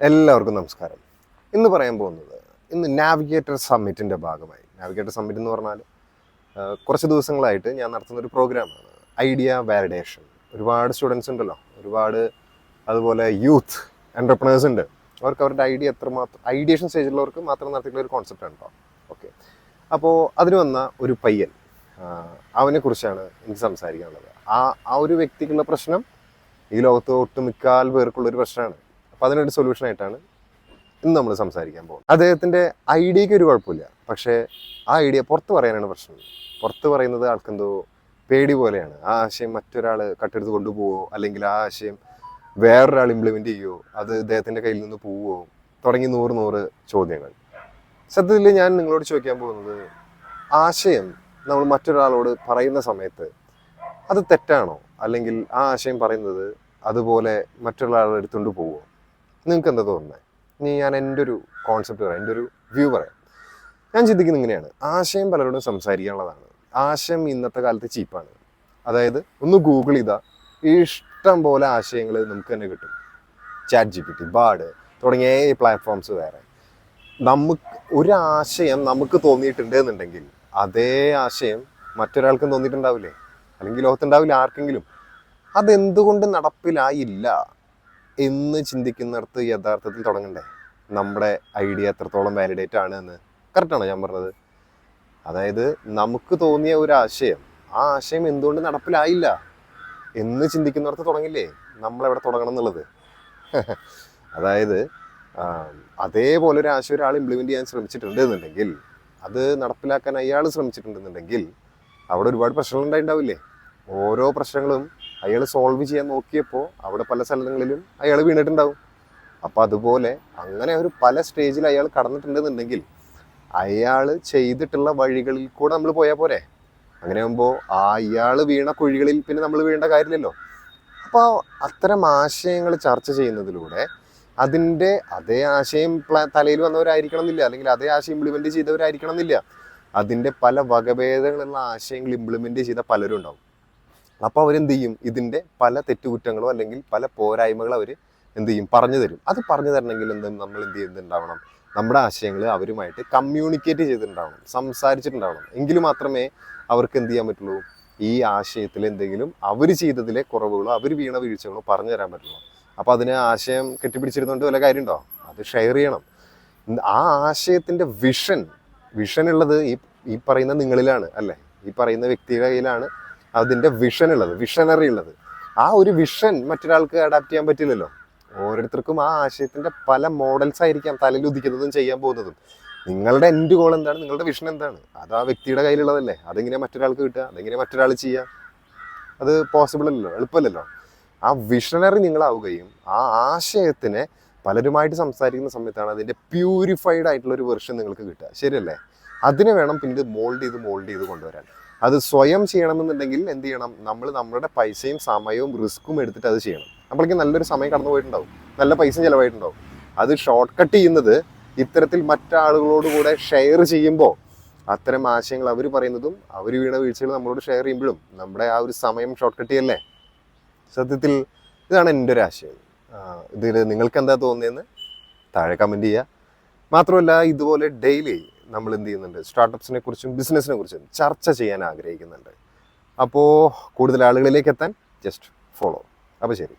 എല്ലാവർക്കും നമസ്കാരം. ഇന്ന് പറയാൻ പോകുന്നത് നാവിഗേറ്റർ സമ്മിറ്റിൻ്റെ ഭാഗമായി. നാവിഗേറ്റർ സമ്മിറ്റ് എന്ന് പറഞ്ഞാൽ കുറച്ച് ദിവസങ്ങളായിട്ട് ഞാൻ നടത്തുന്ന ഒരു പ്രോഗ്രാമാണ്. Idea validation. ഒരുപാട് സ്റ്റുഡൻസ് ഉണ്ടല്ലോ, ഒരുപാട് അതുപോലെ യൂത്ത് എൻ്റർപ്രണേഴ്സ് ഉണ്ട്. അവർക്ക് അവരുടെ ഐഡിയേഷൻ സ്റ്റേജിലുള്ളവർക്ക് മാത്രം നടത്തിയിട്ടുള്ള ഒരു കോൺസെപ്റ്റാണ് കേട്ടോ. ഓക്കെ, അപ്പോൾ അതിന് വന്ന ഒരു പയ്യൻ, അവനെക്കുറിച്ചാണ് എനിക്ക് സംസാരിക്കാനുള്ളത്. ആ ഒരു വ്യക്തിക്കുള്ള പ്രശ്നം ഈ ലോകത്ത് ഒട്ടുമിക്കാൽ പേർക്കുള്ളൊരു പ്രശ്നമാണ്. അപ്പോൾ അതിനൊരു സൊല്യൂഷനായിട്ടാണ് ഇന്ന് നമ്മൾ സംസാരിക്കാൻ പോകുന്നത്. അദ്ദേഹത്തിൻ്റെ ഐഡിയയ്ക്ക് ഒരു കുഴപ്പമില്ല, പക്ഷേ ആ ഐഡിയ പുറത്ത് പറയാനാണ് പ്രശ്നം. പുറത്ത് പറയുന്നത് ആൾക്കെന്തോ പേടി പോലെയാണ്. ആ ആശയം മറ്റൊരാൾ കട്ടെടുത്ത് കൊണ്ടുപോവോ, അല്ലെങ്കിൽ ആ ആശയം വേറൊരാൾ ഇംപ്ലിമെൻ്റ് ചെയ്യുമോ, അത് ഇദ്ദേഹത്തിൻ്റെ കയ്യിൽ നിന്ന് പോവുമോ, തുടങ്ങി നൂറ് ചോദ്യങ്ങൾ. സത്യത്തിൽ ഞാൻ നിങ്ങളോട് ചോദിക്കാൻ പോകുന്നത്, ആശയം നമ്മൾ മറ്റൊരാളോട് പറയുന്ന സമയത്ത് അത് തെറ്റാണോ, അല്ലെങ്കിൽ ആ ആശയം പറയുന്നത് അതുപോലെ മറ്റൊരാളെ എടുത്തുകൊണ്ട് പോവുമോ? നിങ്ങൾക്ക് എന്താ തോന്നുന്നത്? ഇനി ഞാൻ എൻ്റെ ഒരു കോൺസെപ്റ്റ് പറയാം, എൻ്റെ ഒരു വ്യൂ പറയാം. ഞാൻ ചിന്തിക്കുന്നത് ഇങ്ങനെയാണ്. ആശയം പലരോടും സംസാരിക്കാനുള്ളതാണ്. ആശയം ഇന്നത്തെ കാലത്ത് ചീപ്പാണ്. അതായത് ഒന്ന് ഗൂഗിൾ ചെയ്താൽ ഇഷ്ടം പോലെ ആശയങ്ങൾ നമുക്ക് തന്നെ കിട്ടും. ChatGPT, ബാഡ് തുടങ്ങിയ പ്ലാറ്റ്ഫോംസ് വേറെ. ഒരു ആശയം നമുക്ക് തോന്നിയിട്ടുണ്ട് എന്നുണ്ടെങ്കിൽ അതേ ആശയം മറ്റൊരാൾക്കും തോന്നിയിട്ടുണ്ടാവില്ലേ, അല്ലെങ്കിൽ ലോകത്തുണ്ടാവില്ല ആർക്കെങ്കിലും. അതെന്തുകൊണ്ട് നടപ്പിലായില്ല എന്ന് ചിന്തിക്കുന്നിടത്ത് യഥാർത്ഥത്തിൽ തുടങ്ങണ്ടേ നമ്മുടെ ഐഡിയ എത്രത്തോളം വാലിഡേറ്റ് ആണ് എന്ന്. കറക്റ്റാണോ ഞാൻ പറഞ്ഞത്? അതായത് നമുക്ക് തോന്നിയ ഒരു ആശയം, ആ ആശയം എന്തുകൊണ്ട് നടപ്പിലായില്ല എന്ന് ചിന്തിക്കുന്നിടത്ത് തുടങ്ങില്ലേ നമ്മളെവിടെ തുടങ്ങണം എന്നുള്ളത്. അതായത് അതേപോലെ ഒരു ആശയം ഒരാൾ ഇംപ്ലിമെൻ്റ് ചെയ്യാൻ ശ്രമിച്ചിട്ടുണ്ട് എന്നുണ്ടെങ്കിൽ, അത് നടപ്പിലാക്കാൻ അയാൾ ശ്രമിച്ചിട്ടുണ്ടെന്നുണ്ടെങ്കിൽ അവിടെ ഒരുപാട് പ്രശ്നങ്ങൾ ഉണ്ടായിണ്ടാവില്ലേ. ഓരോ പ്രശ്നങ്ങളും അയാൾ സോൾവ് ചെയ്യാൻ നോക്കിയപ്പോൾ അവിടെ പല സ്ഥലങ്ങളിലും അയാൾ വീണിട്ടുണ്ടാവും. അപ്പോൾ അതുപോലെ അങ്ങനെ ഒരു പല സ്റ്റേജിൽ അയാൾ കടന്നിട്ടുണ്ടെന്നുണ്ടെങ്കിൽ അയാൾ ചെയ്തിട്ടുള്ള വഴികളിൽ കൂടെ നമ്മൾ പോയാൽ പോരെ. അങ്ങനെ ആകുമ്പോൾ അയാൾ വീണ കുഴികളിൽ പിന്നെ നമ്മൾ വീഴേണ്ട കാര്യമില്ലല്ലോ. അപ്പോൾ അത്തരം ആശയങ്ങൾ ചർച്ച ചെയ്യുന്നതിലൂടെ അതിൻ്റെ അതേ ആശയം തലയിൽ വന്നവരായിരിക്കണം എന്നില്ല, അല്ലെങ്കിൽ അതേ ആശയം ഇംപ്ലിമെൻ്റ് ചെയ്തവരായിരിക്കണം എന്നില്ല. അതിൻ്റെ പല വകഭേദങ്ങളുള്ള ആശയങ്ങൾ ഇംപ്ലിമെൻ്റ് ചെയ്ത പലരും ഉണ്ടാവും. അപ്പോൾ അവരെന്ത് ചെയ്യും? ഇതിൻ്റെ പല തെറ്റുകുറ്റങ്ങളോ അല്ലെങ്കിൽ പല പോരായ്മകളോ അവർ എന്ത് ചെയ്യും? പറഞ്ഞു തരും. അത് പറഞ്ഞു തരണമെങ്കിൽ നമ്മൾ എന്ത് ചെയ്യുന്നുണ്ടാവണം? നമ്മുടെ ആശയങ്ങൾ അവരുമായിട്ട് കമ്മ്യൂണിക്കേറ്റ് ചെയ്തിട്ടുണ്ടാവണം, സംസാരിച്ചിട്ടുണ്ടാവണം. എങ്കിൽ മാത്രമേ അവർക്ക് എന്ത് ചെയ്യാൻ പറ്റുള്ളൂ? ഈ ആശയത്തിൽ എന്തെങ്കിലും അവർ ചെയ്തതിലെ കുറവുകളോ അവർ വീണ വീഴ്ചകളോ പറഞ്ഞു തരാൻ പറ്റുള്ളൂ. അപ്പോൾ അതിന് ആശയം കെട്ടിപ്പിടിച്ചിരുന്നുകൊണ്ട് വല്ല കാര്യമുണ്ടോ? അത് ഷെയർ ചെയ്യണം. ആ ആശയത്തിൻ്റെ വിഷൻ ഉള്ളത് ഈ പറയുന്ന നിങ്ങളിലാണ്, അല്ലേ? ഈ പറയുന്ന വ്യക്തിയുടെ കയ്യിലാണ് അതിൻ്റെ വിഷനറി ഉള്ളത്. ആ ഒരു വിഷൻ മറ്റൊരാൾക്ക് അഡാപ്റ്റ് ചെയ്യാൻ പറ്റില്ലല്ലോ. ഓരോരുത്തർക്കും ആ ആശയത്തിൻ്റെ പല മോഡൽസ് ആയിരിക്കാം തലയിൽ ഉദിക്കുന്നതും ചെയ്യാൻ പോകുന്നതും. നിങ്ങളുടെ എൻഡ് ഗോൾ എന്താണ്? നിങ്ങളുടെ വിഷൻ എന്താണ്? അത് ആ വ്യക്തിയുടെ കയ്യിലുള്ളതല്ലേ. അതെങ്ങനെയാണ് മറ്റൊരാൾക്ക് കിട്ടുക? അതെങ്ങനെയാണ് മറ്റൊരാൾ ചെയ്യുക? അത് പോസിബിൾ അല്ലല്ലോ, എളുപ്പമല്ലല്ലോ. ആ വിഷനറി നിങ്ങളാവുകയും ആ ആശയത്തിനെ പലരുമായിട്ട് സംസാരിക്കുന്ന സമയത്താണ് അതിൻ്റെ പ്യൂരിഫൈഡ് ആയിട്ടുള്ള ഒരു വെർഷൻ നിങ്ങൾക്ക് കിട്ടുക. ശരിയല്ലേ? അതിനെ വേണം പിന്നീട് മോൾഡ് ചെയ്ത് കൊണ്ടുവരാൻ. അത് സ്വയം ചെയ്യണമെന്നുണ്ടെങ്കിൽ എന്ത് ചെയ്യണം? നമ്മൾ നമ്മുടെ പൈസയും സമയവും റിസ്ക്കും എടുത്തിട്ട് അത് ചെയ്യണം. നമ്മൾക്ക് നല്ലൊരു സമയം കടന്നു പോയിട്ടുണ്ടാവും, നല്ല പൈസ ചിലവായിട്ടുണ്ടാവും. അത് ഷോർട്ട് കട്ട് ചെയ്യുന്നത് ഇത്തരത്തിൽ മറ്റാളുകളോട് കൂടെ ഷെയർ ചെയ്യുമ്പോൾ അത്തരം ആശയങ്ങൾ അവർ പറയുന്നതും അവർ വീണ വീഴ്ചകൾ നമ്മളോട് ഷെയർ ചെയ്യുമ്പോഴും നമ്മുടെ ആ ഒരു സമയം ഷോർട്ട് കട്ട് ചെയ്യല്ലേ. സത്യത്തിൽ ഇതാണ് എൻ്റെ ഒരു ആശയം. ഇതിൽ നിങ്ങൾക്ക് എന്താ തോന്നിയെന്ന് താഴെ കമൻറ്റ് ചെയ്യുക. മാത്രമല്ല, ഇതുപോലെ ഡെയിലി നമ്മൾ എന്ത് ചെയ്യുന്നുണ്ട്? സ്റ്റാർട്ടപ്സിനെ കുറിച്ചും ബിസിനസ്സിനെ കുറിച്ചും ചർച്ച ചെയ്യാൻ ആഗ്രഹിക്കുന്നുണ്ട്. അപ്പോൾ കൂടുതൽ ആളുകളിലേക്ക് എത്താൻ ജസ്റ്റ് ഫോളോ. അപ്പോൾ ശരി.